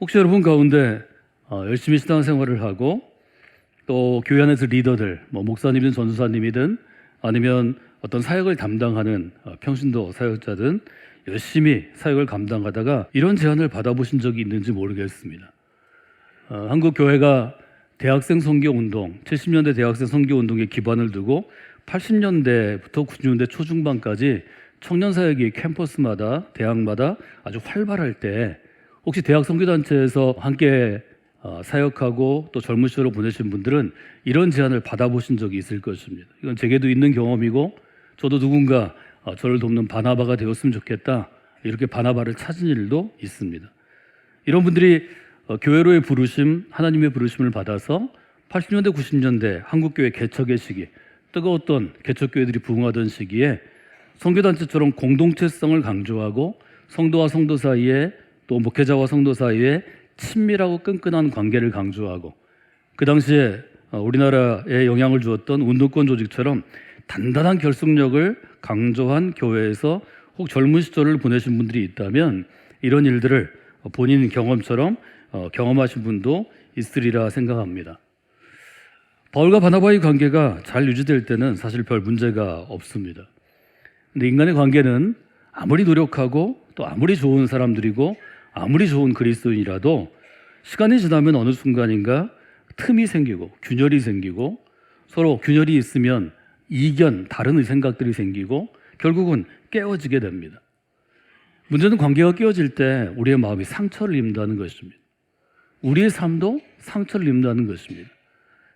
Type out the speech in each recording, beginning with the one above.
혹시 여러분 가운데 열심히 신앙생활을 하고 또 교회 안에서 리더들, 목사님이든 전도사님이든 아니면 어떤 사역을 담당하는 평신도 사역자든 열심히 사역을 감당하다가 이런 제안을 받아보신 적이 있는지 모르겠습니다. 한국 교회가 대학생 선교운동, 70년대 대학생 선교운동에 기반을 두고 80년대부터 90년대 초중반까지 청년사역이 캠퍼스마다 대학마다 아주 활발할 때 혹시 대학 선교단체에서 함께 사역하고 또 젊은 시절을 보내신 분들은 이런 제안을 받아보신 적이 있을 것입니다. 이건 제게도 있는 경험이고 저도 누군가 저를 돕는 바나바가 되었으면 좋겠다, 이렇게 바나바를 찾은 일도 있습니다. 이런 분들이 교회로의 부르심, 하나님의 부르심을 받아서 80년대 90년대 한국교회 개척의 시기, 뜨거웠던 개척교회들이 부흥하던 시기에 선교단체처럼 공동체성을 강조하고 성도와 성도 사이에 또 목회자와 성도 사이에 친밀하고 끈끈한 관계를 강조하고 그 당시에 우리나라에 영향을 주었던 운동권 조직처럼 단단한 결속력을 강조한 교회에서 혹 젊은 시절을 보내신 분들이 있다면 이런 일들을 본인 경험처럼 경험하신 분도 있으리라 생각합니다. 바울과 바나바의 관계가 잘 유지될 때는 사실 별 문제가 없습니다. 근데 인간의 관계는 아무리 노력하고 또 아무리 좋은 사람들이고 아무리 좋은 그리스도인이라도 시간이 지나면 어느 순간인가 틈이 생기고 균열이 생기고 서로 균열이 있으면 이견, 다른 생각들이 생기고 결국은 깨어지게 됩니다. 문제는 관계가 깨어질 때 우리의 마음이 상처를 입는다는 것입니다. 우리의 삶도 상처를 입는다는 것입니다.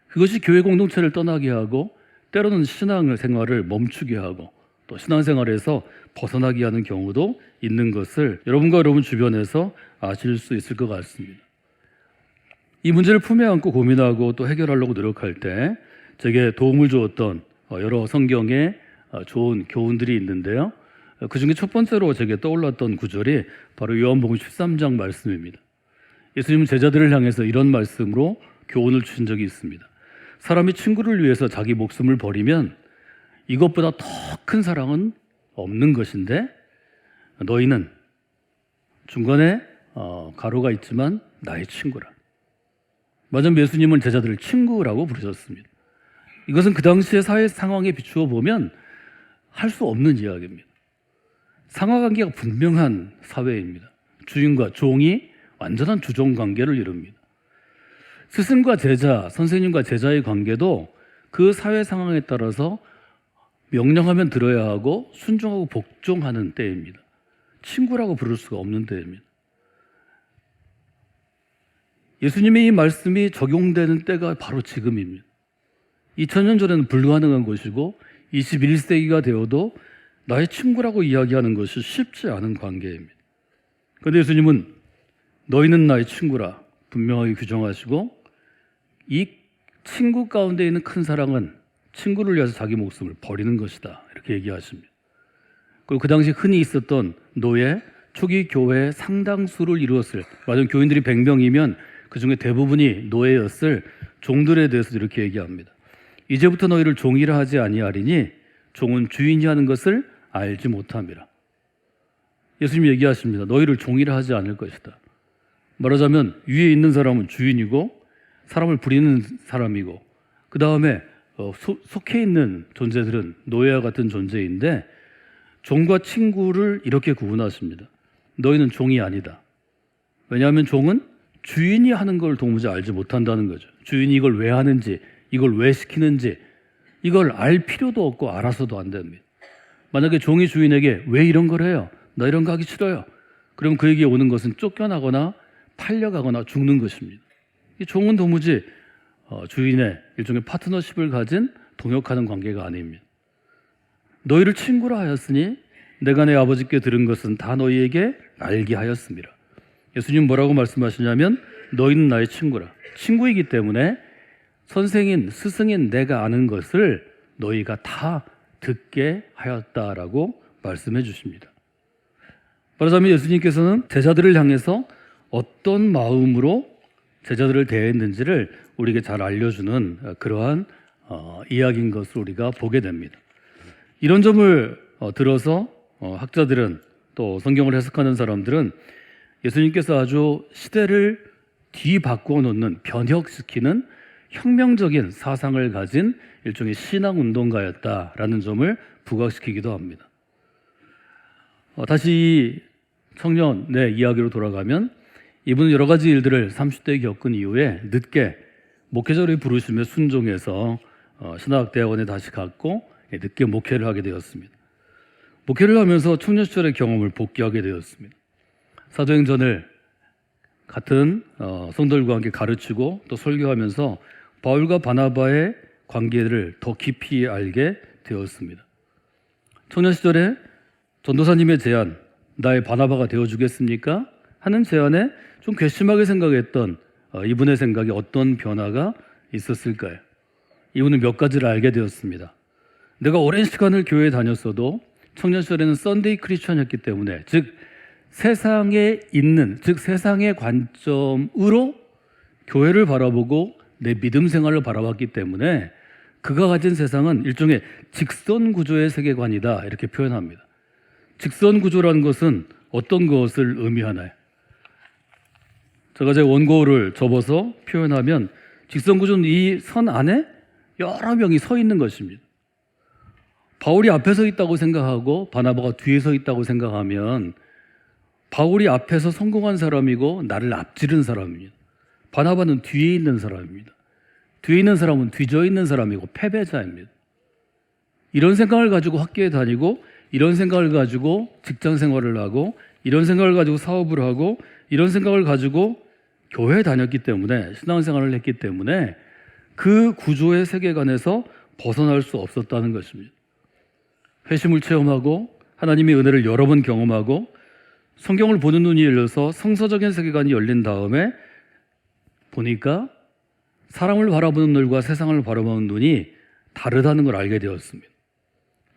그것이 교회 공동체를 떠나게 하고 때로는 신앙생활을 멈추게 하고 또 신앙생활에서 벗어나게 하는 경우도 있는 것을 여러분과 여러분 주변에서 아실 수 있을 것 같습니다. 이 문제를 품에 안고 고민하고 또 해결하려고 노력할 때 제게 도움을 주었던 여러 성경의 좋은 교훈들이 있는데요. 그 중에 첫 번째로 제게 떠올랐던 구절이 바로 요한복음 13장 말씀입니다. 예수님은 제자들을 향해서 이런 말씀으로 교훈을 주신 적이 있습니다. 사람이 친구를 위해서 자기 목숨을 버리면 이것보다 더 큰 사랑은 없는 것인데 너희는 중간에 가로가 있지만 나의 친구라. 맞은 예수님은 제자들을 친구라고 부르셨습니다. 이것은 그 당시의 사회 상황에 비추어 보면 할 수 없는 이야기입니다. 상하관계가 분명한 사회입니다. 주인과 종이 완전한 주종관계를 이룹니다. 스승과 제자, 선생님과 제자의 관계도 그 사회 상황에 따라서 명령하면 들어야 하고 순종하고 복종하는 때입니다. 친구라고 부를 수가 없는 때입니다. 예수님의 이 말씀이 적용되는 때가 바로 지금입니다. 2000년 전에는 불가능한 것이고 21세기가 되어도 나의 친구라고 이야기하는 것이 쉽지 않은 관계입니다. 그런데 예수님은 너희는 나의 친구라 분명하게 규정하시고 이 친구 가운데 있는 큰 사랑은 친구를 위해서 자기 목숨을 버리는 것이다, 이렇게 얘기하십니다. 그리고 그 당시 흔히 있었던 노예, 초기 교회의 상당수를 이루었을, 맞은 교인들이 100명이면 그 중에 대부분이 노예였을 종들에 대해서 이렇게 얘기합니다. 이제부터 너희를 종이라 하지 아니하리니 종은 주인이 하는 것을 알지 못함이라. 예수님이 얘기하십니다. 너희를 종이라 하지 않을 것이다. 말하자면 위에 있는 사람은 주인이고 사람을 부리는 사람이고 그 다음에 속해 있는 존재들은 노예와 같은 존재인데 종과 친구를 이렇게 구분하십니다. 너희는 종이 아니다. 왜냐하면 종은 주인이 하는 걸 도무지 알지 못한다는 거죠. 주인이 이걸 왜 하는지, 이걸 왜 시키는지 이걸 알 필요도 없고 알아서도 안 됩니다. 만약에 종이 주인에게 왜 이런 걸 해요? 나 이런 거 하기 싫어요. 그럼 그에게 오는 것은 쫓겨나거나 팔려가거나 죽는 것입니다. 이 종은 도무지 주인의 일종의 파트너십을 가진 동역하는 관계가 아닙니다. 너희를 친구라 하였으니 내가 내 아버지께 들은 것은 다 너희에게 알게 하였습니다. 예수님 뭐라고 말씀하시냐면 너희는 나의 친구라. 친구이기 때문에 선생인, 스승인 내가 아는 것을 너희가 다 듣게 하였다라고 말씀해 주십니다. 말하자면 예수님께서는 제자들을 향해서 어떤 마음으로 제자들을 대했는지를 우리에게 잘 알려주는 그러한 이야기인 것을 우리가 보게 됩니다. 이런 점을 들어서 학자들은 또 성경을 해석하는 사람들은 예수님께서 아주 시대를 뒤바꾸어 놓는, 변혁시키는 혁명적인 사상을 가진 일종의 신앙운동가였다라는 점을 부각시키기도 합니다. 다시 이 청년의 이야기로 돌아가면 이분은 여러 가지 일들을 30대에 겪은 이후에 늦게 목회자를 부르시며 순종해서 신학대학원에 다시 갔고 늦게 목회를 하게 되었습니다. 목회를 하면서 청년 시절의 경험을 복귀하게 되었습니다. 사도행전을 같은 성도들과 함께 가르치고 또 설교하면서 바울과 바나바의 관계를 더 깊이 알게 되었습니다. 청년 시절에 전도사님의 제안, 나의 바나바가 되어주겠습니까? 하는 제안에 좀 괘씸하게 생각했던 이분의 생각에 어떤 변화가 있었을까요? 이분은 몇 가지를 알게 되었습니다. 내가 오랜 시간을 교회에 다녔어도 청년 시절에는 썬데이 크리스천이었기 때문에, 즉 세상에 있는, 즉 세상의 관점으로 교회를 바라보고 내 믿음 생활을 바라봤기 때문에 그가 가진 세상은 일종의 직선 구조의 세계관이다, 이렇게 표현합니다. 직선 구조라는 것은 어떤 것을 의미하나요? 제가 제 원고를 접어서 표현하면 직선 구조는 이 선 안에 여러 명이 서 있는 것입니다. 바울이 앞에 서 있다고 생각하고 바나바가 뒤에 서 있다고 생각하면 바울이 앞에서 성공한 사람이고 나를 앞지른 사람입니다. 바나바는 뒤에 있는 사람입니다. 뒤에 있는 사람은 뒤져 있는 사람이고 패배자입니다. 이런 생각을 가지고 학교에 다니고, 이런 생각을 가지고 직장 생활을 하고, 이런 생각을 가지고 사업을 하고, 이런 생각을 가지고 교회에 다녔기 때문에, 신앙생활을 했기 때문에 그 구조의 세계관에서 벗어날 수 없었다는 것입니다. 회심을 체험하고 하나님의 은혜를 여러 번 경험하고 성경을 보는 눈이 열려서 성서적인 세계관이 열린 다음에 보니까 사람을 바라보는 눈과 세상을 바라보는 눈이 다르다는 걸 알게 되었습니다.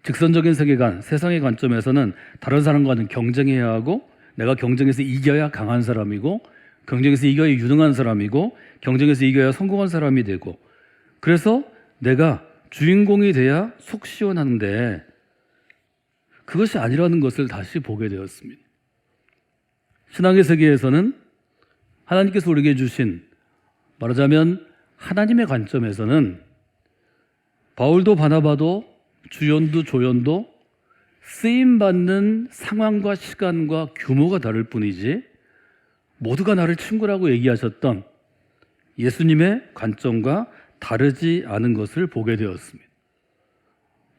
직선적인 세계관, 세상의 관점에서는 다른 사람과는 경쟁해야 하고, 내가 경쟁에서 이겨야 강한 사람이고, 경쟁에서 이겨야 유능한 사람이고, 경쟁에서 이겨야 성공한 사람이 되고, 그래서 내가 주인공이 돼야 속 시원한데 그것이 아니라는 것을 다시 보게 되었습니다. 신앙의 세계에서는 하나님께서 우리에게 주신, 말하자면 하나님의 관점에서는 바울도 바나바도 주연도 조연도 쓰임받는 상황과 시간과 규모가 다를 뿐이지 모두가 나를 친구라고 얘기하셨던 예수님의 관점과 다르지 않은 것을 보게 되었습니다.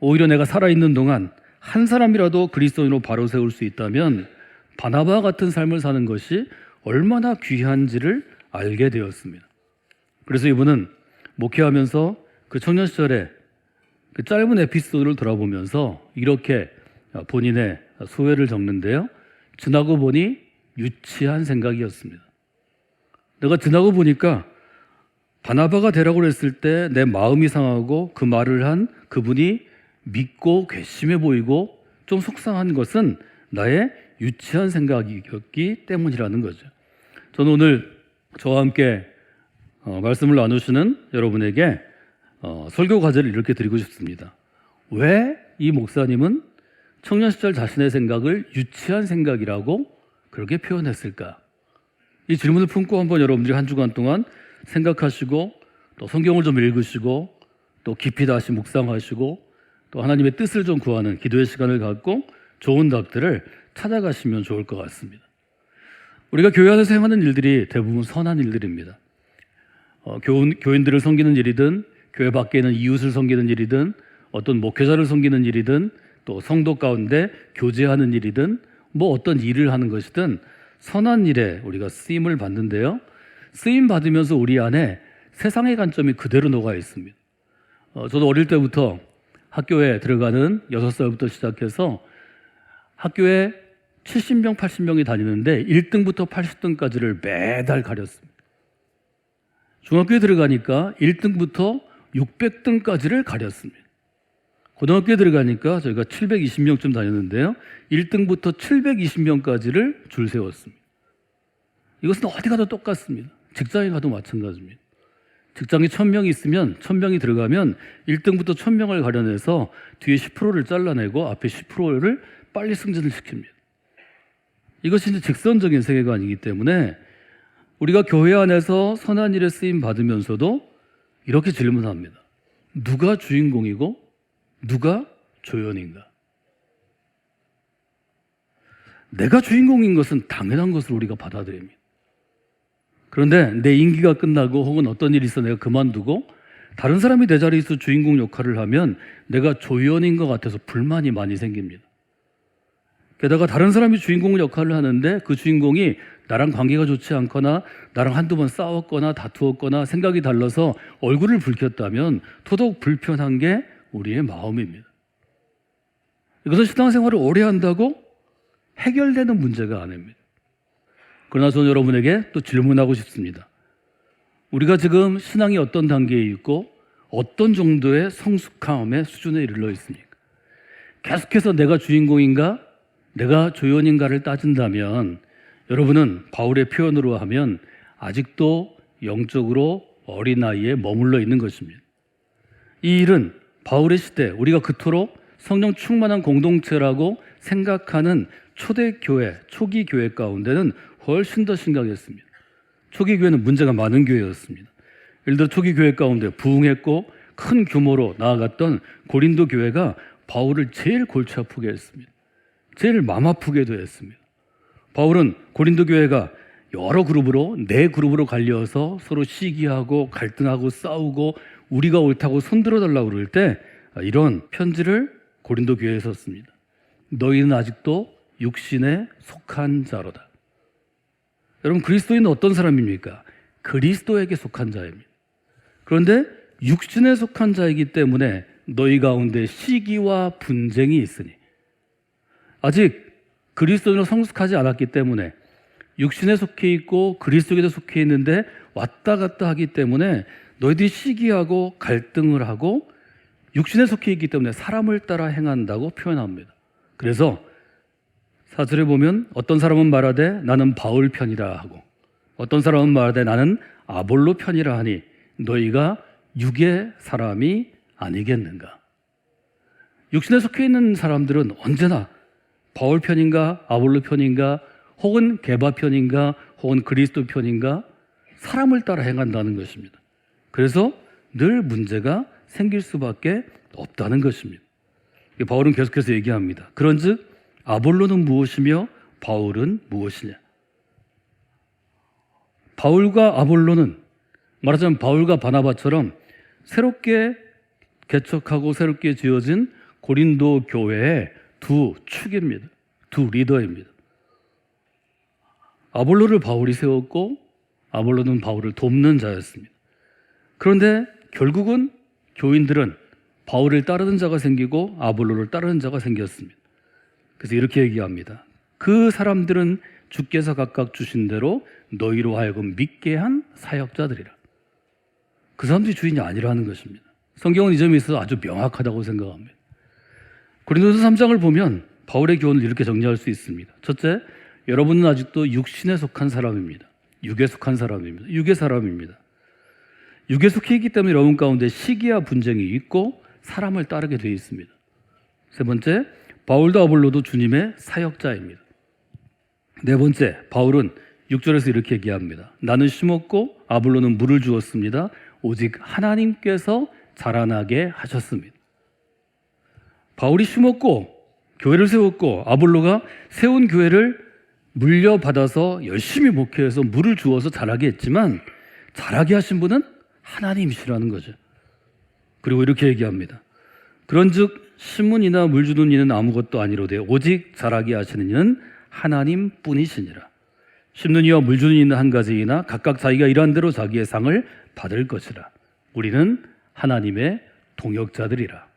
오히려 내가 살아있는 동안 한 사람이라도 그리스도인으로 바로 세울 수 있다면 바나바와 같은 삶을 사는 것이 얼마나 귀한지를 알게 되었습니다. 그래서 이분은 목회하면서 그 청년 시절에 그 짧은 에피소드를 돌아보면서 이렇게 본인의 소회를 적는데요. 지나고 보니 유치한 생각이었습니다. 내가 지나고 보니까 바나바가 되라고 했을 때 내 마음이 상하고 그 말을 한 그분이 믿고 괘씸해 보이고 좀 속상한 것은 나의 유치한 생각이었기 때문이라는 거죠. 저는 오늘 저와 함께 말씀을 나누시는 여러분에게 설교 과제를 이렇게 드리고 싶습니다. 왜 이 목사님은 청년 시절 자신의 생각을 유치한 생각이라고 그렇게 표현했을까? 이 질문을 품고 한번 여러분들이 한 주간 동안 생각하시고 또 성경을 좀 읽으시고 또 깊이 다시 묵상하시고 또 하나님의 뜻을 좀 구하는 기도의 시간을 갖고 좋은 답들을 찾아가시면 좋을 것 같습니다. 우리가 교회 안에서 행하는 일들이 대부분 선한 일들입니다. 교인들을 섬기는 일이든 교회 밖에 있는 이웃을 섬기는 일이든 어떤 목회자를 섬기는 일이든 또 성도 가운데 교제하는 일이든 뭐 어떤 일을 하는 것이든 선한 일에 우리가 쓰임을 받는데요. 쓰임 받으면서 우리 안에 세상의 관점이 그대로 녹아 있습니다. 저도 어릴 때부터 학교에 들어가는 6살부터 시작해서 학교에 70명, 80명이 다니는데 1등부터 80등까지를 매달 가렸습니다. 중학교에 들어가니까 1등부터 600등까지를 가렸습니다. 고등학교에 들어가니까 저희가 720명쯤 다녔는데요. 1등부터 720명까지를 줄 세웠습니다. 이것은 어디 가도 똑같습니다. 직장에 가도 마찬가지입니다. 직장에 1000명이 있으면 1000명이 들어가면 1등부터 1000명을 가려내서 뒤에 10%를 잘라내고 앞에 10%를 빨리 승진을 시킵니다. 이것이 이제 직선적인 세계관이기 때문에 우리가 교회 안에서 선한 일에 쓰임 받으면서도 이렇게 질문합니다. 누가 주인공이고 누가 조연인가? 내가 주인공인 것은 당연한 것으로 우리가 받아들입니다. 그런데 내 임기가 끝나고 혹은 어떤 일이 있어 내가 그만두고 다른 사람이 내 자리에서 주인공 역할을 하면 내가 조연인 것 같아서 불만이 많이 생깁니다. 게다가 다른 사람이 주인공 역할을 하는데 그 주인공이 나랑 관계가 좋지 않거나 나랑 한두 번 싸웠거나 다투었거나 생각이 달라서 얼굴을 붉혔다면 더더욱 불편한 게 우리의 마음입니다. 이것은 신앙생활을 오래 한다고 해결되는 문제가 아닙니다. 그러나 저는 여러분에게 또 질문하고 싶습니다. 우리가 지금 신앙이 어떤 단계에 있고 어떤 정도의 성숙함의 수준에 이르러 있습니까? 계속해서 내가 주인공인가 내가 조연인가를 따진다면 여러분은 바울의 표현으로 하면 아직도 영적으로 어린아이에 머물러 있는 것입니다. 이 일은 바울의 시대 우리가 그토록 성령 충만한 공동체라고 생각하는 초대교회, 초기 교회 가운데는 훨씬 더 심각했습니다. 초기 교회는 문제가 많은 교회였습니다. 예를 들어 초기 교회 가운데 부흥했고 큰 규모로 나아갔던 고린도 교회가 바울을 제일 골치 아프게 했습니다. 제일 마음 아프게도 했습니다. 바울은 고린도 교회가 여러 그룹으로 네 그룹으로 갈려서 서로 시기하고 갈등하고 싸우고 우리가 옳다고 손들어 달라고 그럴 때 이런 편지를 고린도 교회에 썼습니다. 너희는 아직도 육신에 속한 자로다. 여러분 그리스도인은 어떤 사람입니까? 그리스도에게 속한 자입니다. 그런데 육신에 속한 자이기 때문에 너희 가운데 시기와 분쟁이 있으니 아직 그리스도인으로 성숙하지 않았기 때문에 육신에 속해 있고 그리스도에도 속해 있는데 왔다 갔다 하기 때문에 너희들이 시기하고 갈등을 하고 육신에 속해 있기 때문에 사람을 따라 행한다고 표현합니다. 그래서 사절에 보면 어떤 사람은 말하되 나는 바울 편이라 하고 어떤 사람은 말하되 나는 아볼로 편이라 하니 너희가 육의 사람이 아니겠는가? 육신에 속해 있는 사람들은 언제나 바울 편인가 아볼로 편인가 혹은 게바 편인가 혹은 그리스도 편인가 사람을 따라 행한다는 것입니다. 그래서 늘 문제가 생길 수밖에 없다는 것입니다. 바울은 계속해서 얘기합니다. 그런즉 아볼로는 무엇이며 바울은 무엇이냐? 바울과 아볼로는 말하자면 바울과 바나바처럼 새롭게 개척하고 새롭게 지어진 고린도 교회의 두 축입니다. 두 리더입니다. 아볼로를 바울이 세웠고 아볼로는 바울을 돕는 자였습니다. 그런데 결국은 교인들은 바울을 따르는 자가 생기고 아볼로를 따르는 자가 생겼습니다. 그래서 이렇게 얘기합니다. 그 사람들은 주께서 각각 주신 대로 너희로 하여금 믿게 한 사역자들이라. 그 사람들이 주인이 아니라는 것입니다. 성경은 이 점에 있어서 아주 명확하다고 생각합니다. 고린도서 3장을 보면 바울의 교훈을 이렇게 정리할 수 있습니다. 첫째, 여러분은 아직도 육신에 속한 사람입니다. 육에 속한 사람입니다. 육의 사람입니다. 육에 속해 있기 때문에 여러분 가운데 시기와 분쟁이 있고 사람을 따르게 되어 있습니다. 세 번째, 바울도 아볼로도 주님의 사역자입니다. 네 번째, 바울은 6절에서 이렇게 얘기합니다. 나는 심었고 아볼로는 물을 주었습니다. 오직 하나님께서 자라나게 하셨습니다. 바울이 심었고 교회를 세웠고 아볼로가 세운 교회를 물려받아서 열심히 목회해서 물을 주어서 자라게 했지만 자라게 하신 분은 하나님이시라는 거죠. 그리고 이렇게 얘기합니다. 그런즉 심은 이나 물 주는 이는 아무것도 아니로되 오직 자라게 하시는 이는 하나님뿐이시니라. 심는 이와 물 주는 이는 한 가지이나 각각 자기가 일한 대로 자기의 상을 받을 것이라. 우리는 하나님의 동역자들이라.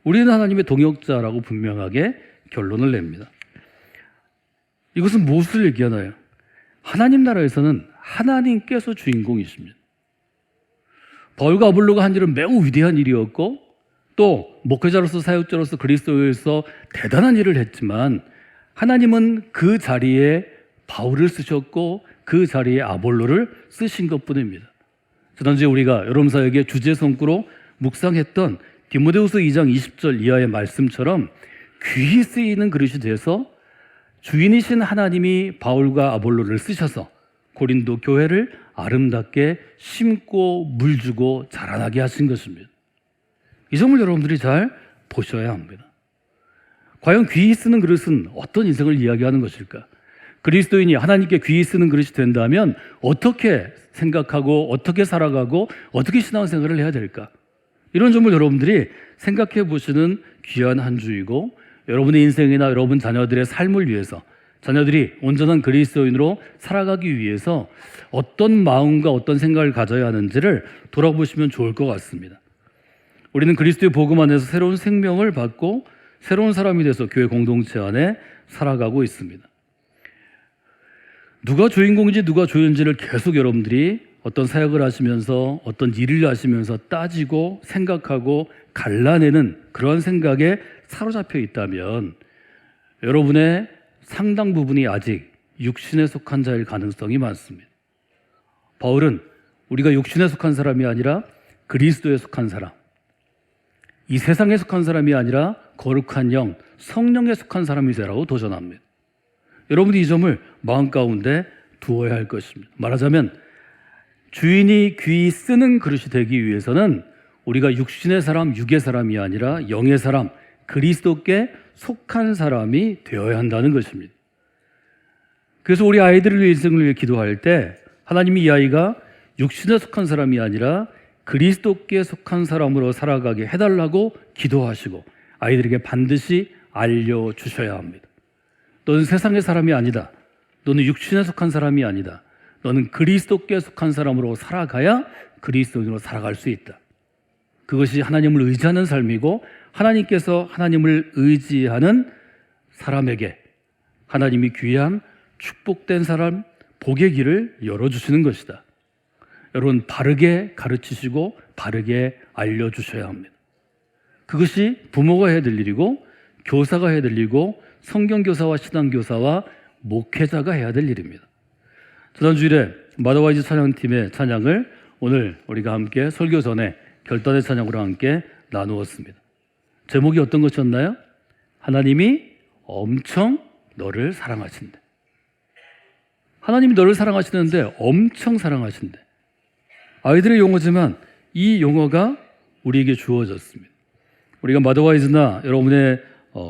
우리는 하나님의 동역자라고 분명하게 결론을 냅니다. 이것은 무엇을 얘기하나요? 하나님 나라에서는 하나님께서 주인공이십니다. 바울과 아볼로가 한 일은 매우 위대한 일이었고 또 목회자로서 사역자로서 그리스도에서 대단한 일을 했지만 하나님은 그 자리에 바울을 쓰셨고 그 자리에 아볼로를 쓰신 것뿐입니다. 지난주에 우리가 여러분사에게 주제 성구로 묵상했던 디모데후서 2장 20절 이하의 말씀처럼 귀히 쓰이는 그릇이 돼서 주인이신 하나님이 바울과 아볼로를 쓰셔서 고린도 교회를 아름답게 심고 물주고 자라나게 하신 것입니다. 이 점을 여러분들이 잘 보셔야 합니다. 과연 귀히 쓰는 그릇은 어떤 인생을 이야기하는 것일까? 그리스도인이 하나님께 귀히 쓰는 그릇이 된다면 어떻게 생각하고 어떻게 살아가고 어떻게 신앙생활을 해야 될까? 이런 점을 여러분들이 생각해 보시는 귀한 한 주이고, 여러분의 인생이나 여러분 자녀들의 삶을 위해서, 자녀들이 온전한 그리스도인으로 살아가기 위해서 어떤 마음과 어떤 생각을 가져야 하는지를 돌아보시면 좋을 것 같습니다. 우리는 그리스도의 복음 안에서 새로운 생명을 받고 새로운 사람이 돼서 교회 공동체 안에 살아가고 있습니다. 누가 주인공인지 누가 주인지를 계속 여러분들이 어떤 사역을 하시면서 어떤 일을 하시면서 따지고 생각하고 갈라내는 그런 생각에 사로잡혀 있다면 여러분의 상당 부분이 아직 육신에 속한 자일 가능성이 많습니다. 바울은 우리가 육신에 속한 사람이 아니라 그리스도에 속한 사람, 이 세상에 속한 사람이 아니라 거룩한 영, 성령에 속한 사람이세라고 도전합니다. 여러분이 이 점을 마음 가운데 두어야 할 것입니다. 말하자면 주인이 귀히 쓰는 그릇이 되기 위해서는 우리가 육신의 사람, 육의 사람이 아니라 영의 사람, 그리스도께 속한 사람이 되어야 한다는 것입니다. 그래서 우리 아이들을 위해 인생을 위해 기도할 때 하나님이 이 아이가 육신에 속한 사람이 아니라 그리스도께 속한 사람으로 살아가게 해달라고 기도하시고 아이들에게 반드시 알려주셔야 합니다. 너는 세상의 사람이 아니다. 너는 육신에 속한 사람이 아니다. 너는 그리스도께 속한 사람으로 살아가야 그리스도인으로 살아갈 수 있다. 그것이 하나님을 의지하는 삶이고, 하나님께서 하나님을 의지하는 사람에게 하나님이 귀한 축복된 사람, 복의 길을 열어주시는 것이다. 여러분, 바르게 가르치시고 바르게 알려주셔야 합니다. 그것이 부모가 해야 될 일이고, 교사가 해야 될 일이고, 성경교사와 신앙교사와 목회자가 해야 될 일입니다. 지난주일에 마더와이즈 찬양팀의 찬양을 오늘 우리가 함께 설교 전에 결단의 찬양으로 함께 나누었습니다. 제목이 어떤 것이었나요? 하나님이 엄청 너를 사랑하신대. 하나님이 너를 사랑하시는데 엄청 사랑하신대. 아이들의 용어지만 이 용어가 우리에게 주어졌습니다. 우리가 마더와이즈나 여러분의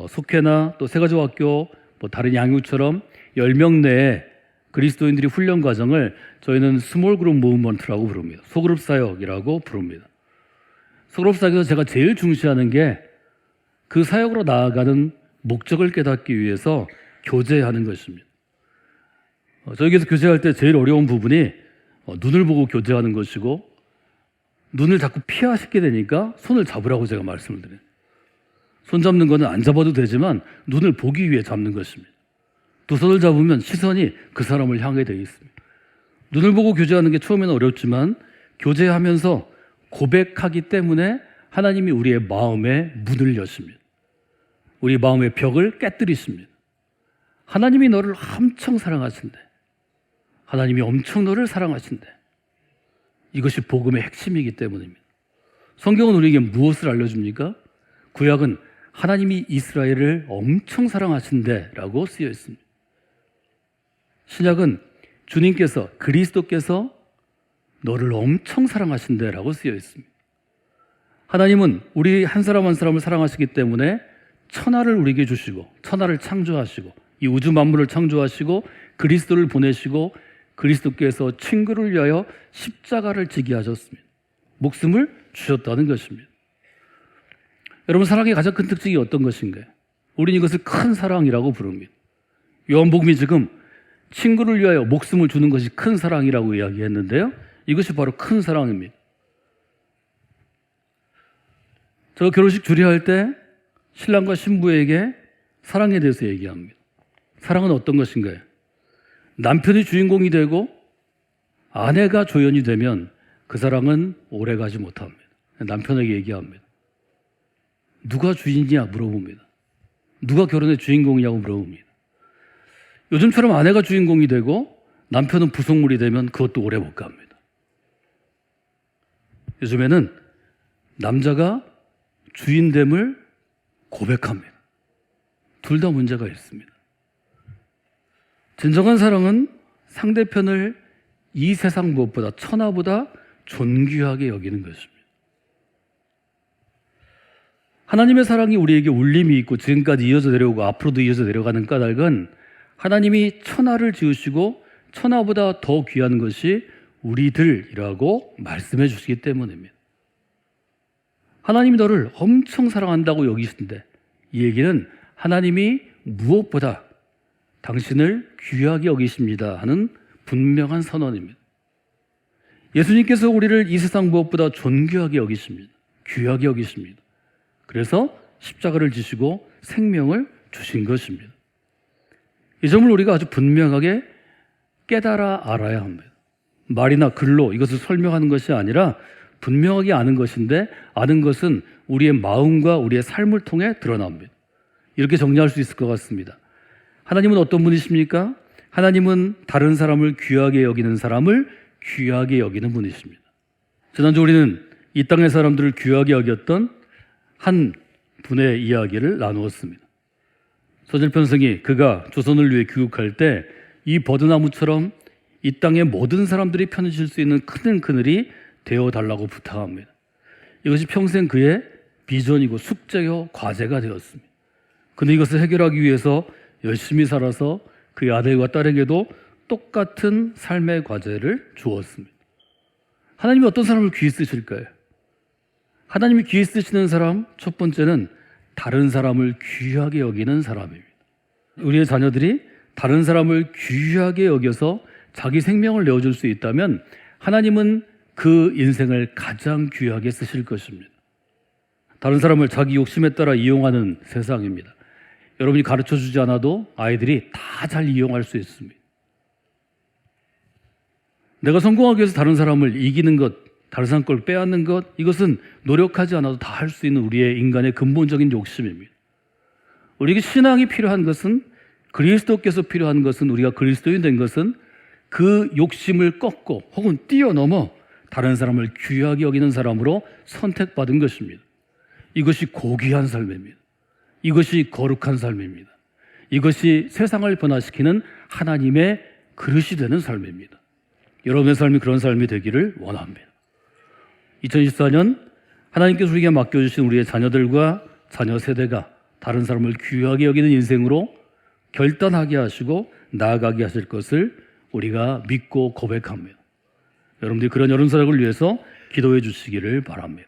속회나 또 세가지학교, 다른 양육처럼 10명 내에 그리스도인들이 훈련 과정을 저희는 스몰 그룹 무브먼트라고 부릅니다. 소그룹 사역이라고 부릅니다. 소그룹 사역에서 제가 제일 중시하는 게 그 사역으로 나아가는 목적을 깨닫기 위해서 교제하는 것입니다. 저에게서 교제할 때 제일 어려운 부분이 눈을 보고 교제하는 것이고, 눈을 자꾸 피하시게 되니까 손을 잡으라고 제가 말씀을 드려요. 손 잡는 거는 안 잡아도 되지만 눈을 보기 위해 잡는 것입니다. 두 손을 잡으면 시선이 그 사람을 향해 되어 있습니다. 눈을 보고 교제하는 게 처음에는 어렵지만 교제하면서 고백하기 때문에 하나님이 우리의 마음에 문을 여십니다. 우리 마음의 벽을 깨뜨리십니다. 하나님이 너를 엄청 사랑하신대. 하나님이 엄청 너를 사랑하신대. 이것이 복음의 핵심이기 때문입니다. 성경은 우리에게 무엇을 알려줍니까? 구약은 하나님이 이스라엘을 엄청 사랑하신대 라고 쓰여 있습니다. 신약은 주님께서, 그리스도께서 너를 엄청 사랑하신대 라고 쓰여 있습니다. 하나님은 우리 한 사람 한 사람을 사랑하시기 때문에 천하를 우리에게 주시고, 천하를 창조하시고, 이 우주 만물을 창조하시고, 그리스도를 보내시고, 그리스도께서 친구를 위하여 십자가를 지게 하셨습니다. 목숨을 주셨다는 것입니다. 여러분, 사랑의 가장 큰 특징이 어떤 것인가요? 우리는 이것을 큰 사랑이라고 부릅니다. 요한복음이 지금 친구를 위하여 목숨을 주는 것이 큰 사랑이라고 이야기했는데요, 이것이 바로 큰 사랑입니다. 저 결혼식 주례할 때 신랑과 신부에게 사랑에 대해서 얘기합니다. 사랑은 어떤 것인가요? 남편이 주인공이 되고 아내가 조연이 되면 그 사랑은 오래가지 못합니다. 남편에게 얘기합니다. 누가 주인이냐 물어봅니다. 누가 결혼의 주인공이냐고 물어봅니다. 요즘처럼 아내가 주인공이 되고 남편은 부속물이 되면 그것도 오래 못 갑니다. 요즘에는 남자가 주인됨을 고백합니다. 둘 다 문제가 있습니다. 진정한 사랑은 상대편을 이 세상 무엇보다 천하보다 존귀하게 여기는 것입니다. 하나님의 사랑이 우리에게 울림이 있고 지금까지 이어져 내려오고 앞으로도 이어져 내려가는 까닭은 하나님이 천하를 지으시고 천하보다 더 귀한 것이 우리들이라고 말씀해 주시기 때문입니다. 하나님이 너를 엄청 사랑한다고 여기시는데 이 얘기는 하나님이 무엇보다 당신을 귀하게 여기십니다 하는 분명한 선언입니다. 예수님께서 우리를 이 세상 무엇보다 존귀하게 여기십니다. 귀하게 여기십니다. 그래서 십자가를 지시고 생명을 주신 것입니다. 이 점을 우리가 아주 분명하게 깨달아 알아야 합니다. 말이나 글로 이것을 설명하는 것이 아니라 분명하게 아는 것인데 아는 것은 우리의 마음과 우리의 삶을 통해 드러납니다. 이렇게 정리할 수 있을 것 같습니다. 하나님은 어떤 분이십니까? 하나님은 다른 사람을 귀하게 여기는 사람을 귀하게 여기는 분이십니다. 지난주 우리는 이 땅의 사람들을 귀하게 여겼던 한 분의 이야기를 나누었습니다. 서질편성이 그가 조선을 위해 귀국할 때 이 버드나무처럼 이 땅의 모든 사람들이 편해질 수 있는 큰 그늘이 되어달라고 부탁합니다. 이것이 평생 그의 비전이고 숙제요 과제가 되었습니다. 그는 이것을 해결하기 위해서 열심히 살아서 그의 아들과 딸에게도 똑같은 삶의 과제를 주었습니다. 하나님이 어떤 사람을 귀히 쓰실까요? 하나님이 귀히 쓰시는 사람 첫 번째는 다른 사람을 귀하게 여기는 사람입니다. 우리의 자녀들이 다른 사람을 귀하게 여겨서 자기 생명을 내어줄 수 있다면 하나님은 그 인생을 가장 귀하게 쓰실 것입니다. 다른 사람을 자기 욕심에 따라 이용하는 세상입니다. 여러분이 가르쳐주지 않아도 아이들이 다 잘 이용할 수 있습니다. 내가 성공하기 위해서 다른 사람을 이기는 것, 다른 사람 걸 빼앗는 것, 이것은 노력하지 않아도 다 할 수 있는 우리의 인간의 근본적인 욕심입니다. 우리에게 신앙이 필요한 것은, 그리스도께서 필요한 것은, 우리가 그리스도인 된 것은 그 욕심을 꺾고 혹은 뛰어넘어 다른 사람을 귀하게 여기는 사람으로 선택받은 것입니다. 이것이 고귀한 삶입니다. 이것이 거룩한 삶입니다. 이것이 세상을 변화시키는 하나님의 그릇이 되는 삶입니다. 여러분의 삶이 그런 삶이 되기를 원합니다. 2024년 하나님께서 우리에게 맡겨주신 우리의 자녀들과 자녀 세대가 다른 사람을 귀하게 여기는 인생으로 결단하게 하시고 나아가게 하실 것을 우리가 믿고 고백합니다. 여러분들이 그런 여름 사역을 위해서 기도해 주시기를 바랍니다.